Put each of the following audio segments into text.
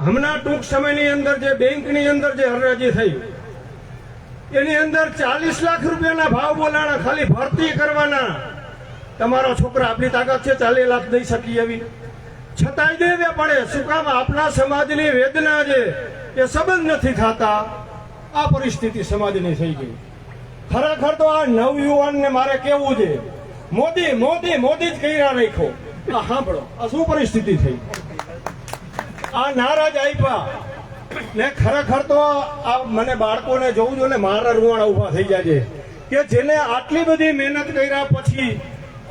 હમણાં ટૂંક સમયની અંદર જે બેંકની અંદર જે હરાજી થઈ એની અંદર 40 લાખ રૂપિયાના ભાવ બોલાણા ખાલી ભરતી કરવાના. તમારા છોકરા આપણી તાકાત છે 40 લાખ દઈ શકીએ એવી, છતાંય દેવે પડે. શું કામ? આપણા સમાજની વેદના છે એ સંબંધ નથી થતા. આ પરિસ્થિતિ સમાજની થઈ ગઈ. ખરેખર તો આ નવયુવાનને મારે કેવું છે, મોદી મોદી મોદી જ કર્યા રાખ્યો. આ સાંભળો, આ શું પરિસ્થિતિ થઈ. આ નારાજ આપ્યા ને ખરેખર તો આ મને બાળકોને જોવું જોઈએ ને મારા રૂવાણા ઉભા થઈ જાય છે કે જેને આટલી બધી મહેનત કર્યા પછી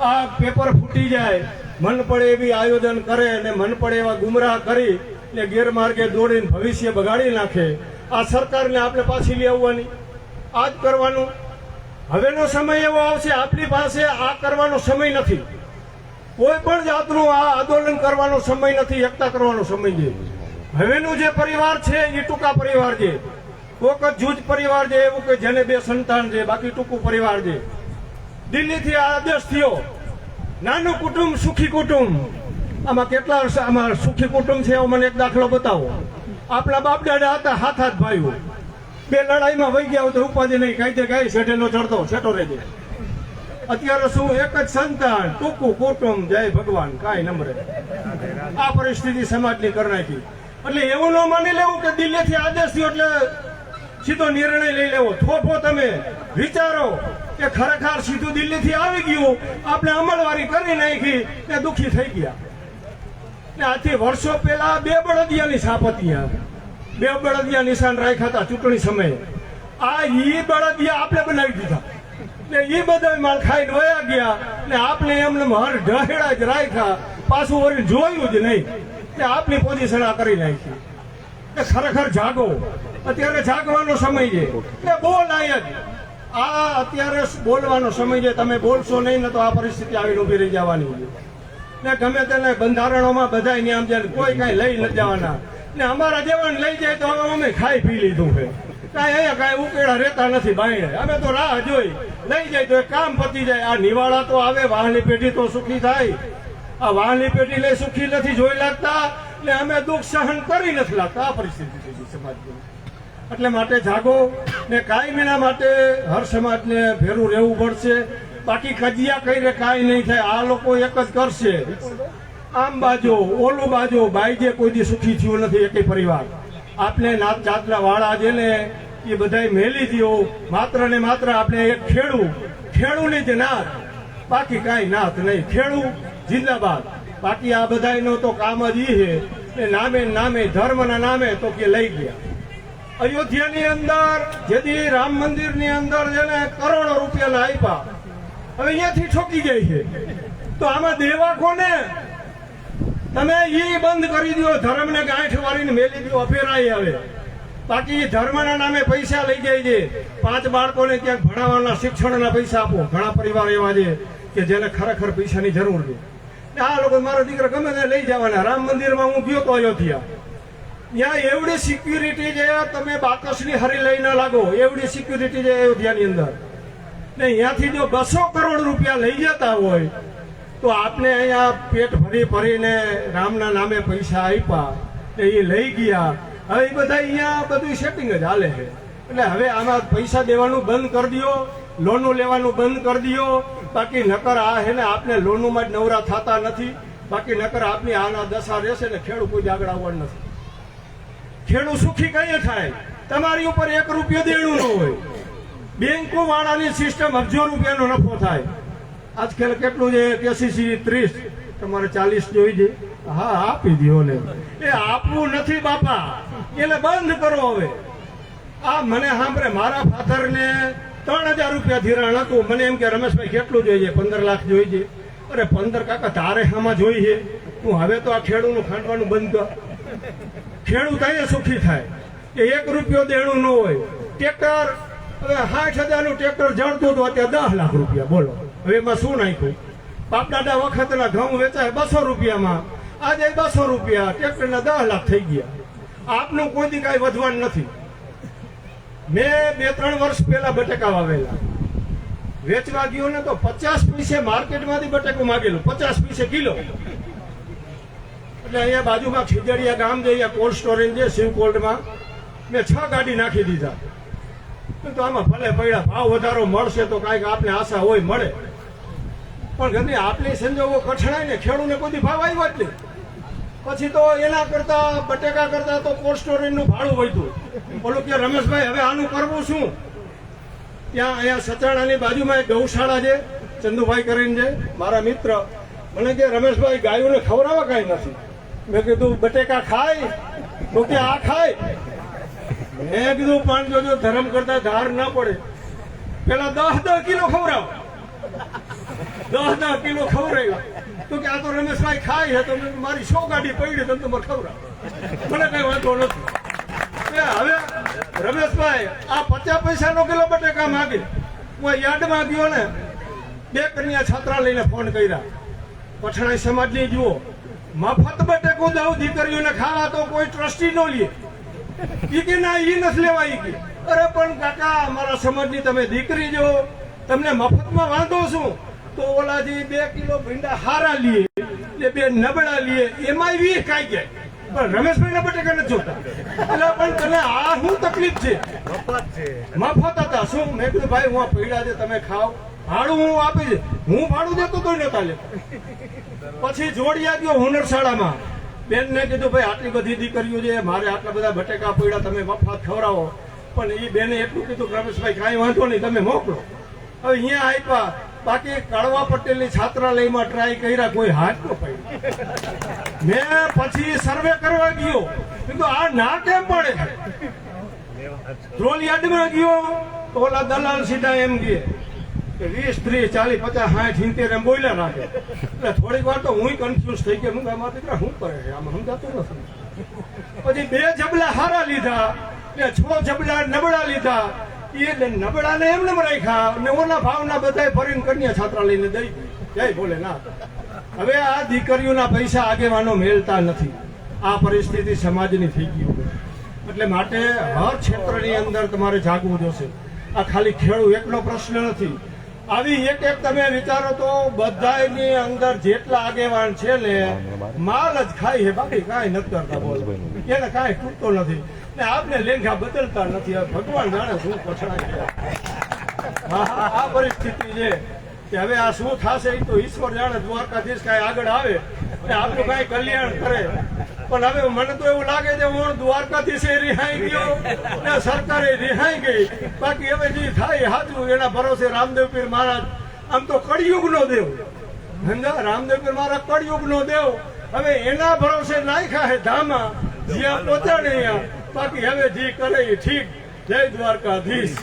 આ પેપર ફૂટી જાય, મન પડે એવી આયોજન કરે ને મન પડે એવા ગુમરાહ કરી ને ગેરમાર્ગે દોડીને ભવિષ્ય બગાડી નાખે. આ સરકારને આપણે પાછી લઈ આવવાની, આ જ કરવાનું. હવેનો સમય એવો આવશે, આપણી પાસે આ કરવાનો સમય નથી. કોઈ પણ જાતનું આ આંદોલન કરવાનો સમય નથી, એકતા કરવાનો સમય છે. હવેનું જે પરિવાર છે એ ટૂંકા પરિવાર છે. કોક જ જૂજ પરિવાર છે એવું કે જેને 2 સંતાન છે, બાકી ટૂંકું પરિવાર છે. દિલ્હીથી આદેશ થયો, નાનું કુટુંબ સુખી કુટુંબ. આમાં કેટલા આમાં સુખી કુટુંબ છે એવો મને એક દાખલો બતાવો. આપણા બાપ દાદા હતા, હાથ ભાઈઓ, 2 લડાઈમાં વહી ગયા તો ઉપાધિ નહીં, કાંઈ ગાય શેઠેલો ચડતો છેટો રહેજે. અત્યારે શું એક જ સંતાન, ટૂંકું કુટુંબ, જય ભગવાન, કાંઈ નંબરે. આ પરિસ્થિતિ સમાજની કરી નાખી. એટલે એવું ન માની લેવું કે દિલ્હીથી આદેશ થયો એટલે સીધો નિર્ણય લઈ લેવો. થોભો તમે વિચારો કે ખરેખર સીધું દિલ્હીથી આવી ગયું, આપણે અમલવારી કરી નાખી ને દુઃખી થઈ ગયા. ને આથી વર્ષો પહેલા 2 બળદિયાની સાપતિયા, 2 બળદિયા નિશાન રાખ્યા હતા ચૂંટણી સમયે. આ ઈ બળદિયા આપણે બનાવી દીધા ને ઈ બધા માલ ખાઈને વયા ગયા ને આપણે એમને હર ઢહેડા જ રાખ્યા, પાછું વળી જોયું જ નહીં કે આપની પોઝિશન આ કરી નાખી. કે ખરેખર જાગો, અત્યારે જાગવાનો સમય છે. કે બોલ આય જ આ અત્યારે બોલવાનો સમય છે. તમે બોલશો નહીં ને તો આ પરિસ્થિતિ આવીને ઉભી રહી જવાની છે. ને ગમે તેને બંધારણોમાં બધા આમ જાય, કોઈ કાંઈ લઈ નથી જવાના. ને અમારા જેવાને લઈ જાય તો હવે અમે ખાઈ પી લીધું છે, કાંઈ અહીંયા કાંઈ ઉકેડા રહેતા નથી બાયણે. અમે તો રાહ જોઈ, લઈ જાય તો કામ પતી જાય. આ નિવાળા તો આવે, વાહની પેઢી તો સુખી થાય. આ વાહની પેઢી લઈ સુખી નથી જોઈ લાગતા ને અમે દુઃખ સહન કરી નથી લાગતા. આ પરિસ્થિતિ થઈ ગઈ સમાજની. એટલે માટે જાગો ને કાયમીના માટે હર સમાજને ભેરું રહેવું પડશે. બાકી કજિયા કરીને કાંઈ નહીં થાય. આ લોકો એક જ કરશે, આમ બાજુ ઓલું બાજુ. બાઈજે કોઈ દી સુખી થયું નથી એકે પરિવાર. આપણે નાત જાતના વાળા છે ને એ બધા મેલી દો. માત્ર ને માત્ર આપણે એક ખેડૂની જ નાત, બાકી કાંઈ નાત નહીં. ખેડૂ જિંદાબાદ. બાકી આ બધાનો તો કામ જ ઈ છે નામે ધર્મના નામે તો કે લઈ ગયા. અયોધ્યાની અંદર જેથી રામ મંદિરની અંદર જેને કરોડો રૂપિયા આપ્યા, હવે અહીંયાથી ઠોકી જાય છે. તો આમાં દેવા કોને? તમે ઈ બંધ કરી દો, ધર્મને ગાંઠ વાળીને મેલી દો, અફેરાય આવે. બાકી ધર્મના નામે પૈસા લઈ જાય છે. 5 બાળકોને ક્યાંક ભણાવવાના શિક્ષણના પૈસા આપો. ઘણા પરિવાર એવા છે કે જેને ખરેખર પૈસાની જરૂર છે. આ લોકો મારા દીકરા ગમે તે લઈ જવાના. રામ મંદિરમાં હું ગયો તો અયોધ્યા, ત્યાં એવડી સિક્યુરિટી છે, તમે બાકસની હરી લઈ ન લાગો એવડી સિક્યુરિટી છે અયોધ્યાની અંદર. ને અહીંયાથી જો 200 કરોડ રૂપિયા લઈ જતા હોય તો આપણે અહીંયા પેટ ભરીને રામના નામે પૈસા આપ્યા, એ લઈ ગયા. હવે એ બધા અહીંયા બધું સેટિંગ જ હાલે છે. એટલે હવે આમાં પૈસા દેવાનું બંધ કરી દો, લોનું લેવાનું બંધ કરી દો. બાકી નકર આ હે ને આપણે લોનુમાં જ નવરા થતા નથી. બાકી નકર આપની આના દશા રહેશે ને ખેડૂત કોઈ આગળ આવવાનું નથી. ખેડૂત સુખી કઈ થાય? તમારી ઉપર 1 રૂપિયો દેણું ન હોય. બેંકો વાળાની સિસ્ટમ અબજો રૂપિયાનો નફો થાય. આજકાલ કેટલું છે? કેસીસી 30, તમારે 40 જોઈ છે. હા આપી દો ને. એ આપવું નથી બાપા, એટલે બંધ કરો હવે. આ મને સાંભળે, મારા ફાધરને 3000 રૂપિયા ધિરાણ હતું. મને એમ કે રમેશભાઈ કેટલું જોઈએ? 15 લાખ જોઈએ છે. અરે 15 કાકા તારે હામાં જોઈએ? તું હવે તો આ ખેડૂતનું ખાંડવાનું બંધ કર. ખેડૂત અહીંયા સુખી થાય કે 1 રૂપિયો દેણું ન હોય. ટ્રેક્ટર હવે 60,000નું ટ્રેક્ટર જણતું હતું, અત્યારે 10 લાખ રૂપિયા. બોલો હવે એમાં શું નાખ્યું? બાપ દાદા વખતના ઘઉં વેચાય 200 રૂપિયામાં, આજે 200 રૂપિયા, ટ્રેક્ટરના 10 લાખ થઈ ગયા. આપનું કોઈ દી કાંઈ વધવાનું નથી. મેં 2-3 વર્ષ પહેલા બટેકા વાવેલા, વેચવા ગયો ને તો 50 પૈસે માર્કેટમાંથી બટેકું માગેલું, 50 પૈસે કિલો. એટલે અહીંયા બાજુમાં ખીજડીયા ગામ છે, અહીંયા કોલ્ડ સ્ટોરેજ છે, શિવ કોલ્ડમાં મેં 6 ગાડી નાખી દીધા. તો આમાં ભલે પડ્યા, ભાવ વધારો મળશે તો કાંઈક આપને આશા હોય મળે, પણ ઘરની આપની સંજોગો કઠણાય ને, ખેડૂને કોઈ ભાવ આવ્યો જ નહીં. પછી તો એના કરતા બટેકા કરતા તો કોલ્ડ સ્ટોરેજનું ભાડું વધ્યું. બોલું કે રમેશભાઈ હવે આનું કરવું શું? ત્યાં અહીંયા સચાણાની બાજુમાં એક ગૌશાળા છે, ચંદુભાઈ કરીને છે મારા મિત્ર. મને કે રમેશભાઈ ગાયોને ખવડાવવા કાંઈ નથી. મેં કીધું બટેકા ખાય? તો કે આ ખાય. મેં કીધું પણ જોજો ધર્મ કરતા ધાર ન પડે, પેલા 10 કિલો ખવડાવો, 10 કિલો ખવડાવ્યા. તો કે આ તો રમેશભાઈ ખાય છે, તો મારી 100 ગાડી પડી તો તમારે ખવડાવો, મને કઈ વાંધો નથી. હવે રમેશભાઈ આ 50 પૈસાનો કિલો બટેકા માગે. હું યાર્ડમાં ગયો ને, 2 કન્યા છાત્રા લઈને ફોન કર્યા, પઠાણી સમાજની જુઓ, મફત બટેકું દઉં દીકરીઓને ખાવા તો કોઈ ટ્રસ્ટી ન લે. ઈ કે ના, ઈ નથી લેવાય કે. અરે પણ કાકા અમારા સમાજની તમે દીકરી જો, તમને મફતમાં વાંધો શું? તો ઓલાજી 2 કિલો ભીંડા હારા લીએ, એટલે 2 નબળા લીએ, એમાં 20 ખાઈ જાય. પણ રમેશભાઈ ના બટેકા નથી જોતા. એટલે પણ તને આ શું તકલીફ છે? મફત હતા શું? મેં કીધું ભાઈ હું પૈડા છે, તમે ખાઓ, ભાડું હું આપી દે. હું ભાડું દેતો તો નતા લેતા. પછી જોડિયા ગયો હુનરશાળામાં, બેનને કીધું ભાઈ આટલી બધી દીકરીઓ છે, મારે આટલા બધા બટેકા પડ્યા, તમે મફત ખવડાવો. પણ એ બેને એટલું કીધું કે રમેશભાઈ કાંઈ વાંધો નહીં, તમે મોકલો. હવે અહીંયા આપ્યા. બાકી કડવા પટેલની છાત્રાલયમાં ટ્રાય કર્યા, કોઈ હાથ ન પડ્યું. મેં પછી સર્વે કરવા ગયો, કીધું આ ના કેમ પડે? ટ્રોલ યાર્ડમાં ગયો તો ઓલા દલાલ સીધા એમ કહે કે 20, 30, 40, 50, 60, 70 એમ બોલ્યા રાખે. એટલે થોડીક વાર તો હું કન્ફ્યુઝ થઈ ગયો. આમાં દીકરા શું કરે છે, આમાં સમજાતું નથી. પછી 2 જબલા હારા લીધા ને 6 જબલા નબળા લીધા. એ નબળાને એમને રાખ્યા ને ઓના ભાવના બધા ફરીને કન્યા છાત્રા લઈને દઈ ગઈ. જય ભોલેનાથ. હવે આ દીકરીઓના પૈસા આગેવાનો મેળતા નથી. આ પરિસ્થિતિ સમાજની થઈ ગઈ. એટલે માટે હર ક્ષેત્રની અંદર તમારે જાગવું જોશે. આ ખાલી ખેડૂત એકનો પ્રશ્ન નથી. આવી એક તમે વિચારો તો બધાની અંદર જેટલા આગેવાન છે ને, માલ જ ખાય છે, બાકી કાંઈ નથી કરતા. બોલ એને કાંઈ તૂટતો નથી ને આપને લેંઘા બદલતા નથી. ભગવાન જાણે શું પછડાય. આ પરિસ્થિતિ છે કે હવે આ શું થશે એ તો ઈશ્વર જાણે. દ્વારકાધીશ કાંઈ આગળ આવે ને આપણું કાંઈ કલ્યાણ કરે. પણ હવે મને તો એવું લાગે છે હું દ્વારકાધીશે રિહાઈ ગયો ને સરકારે રિહાઈ ગઈ. બાકી હવે જે થાય સાચું એના ભરોસે રામદેવ પીર મહારાજ આમ તો કળિયુગ નો દેવ, સમજા? રામદેવ પીર મહારાજ કળિયુગ નો દેવ. હવે એના ભરોસે નાખ્યા હે ધામા, જ્યાં પહોંચાડે. બાકી હવે જે કરે એ ઠીક. જય દ્વારકાધીશ.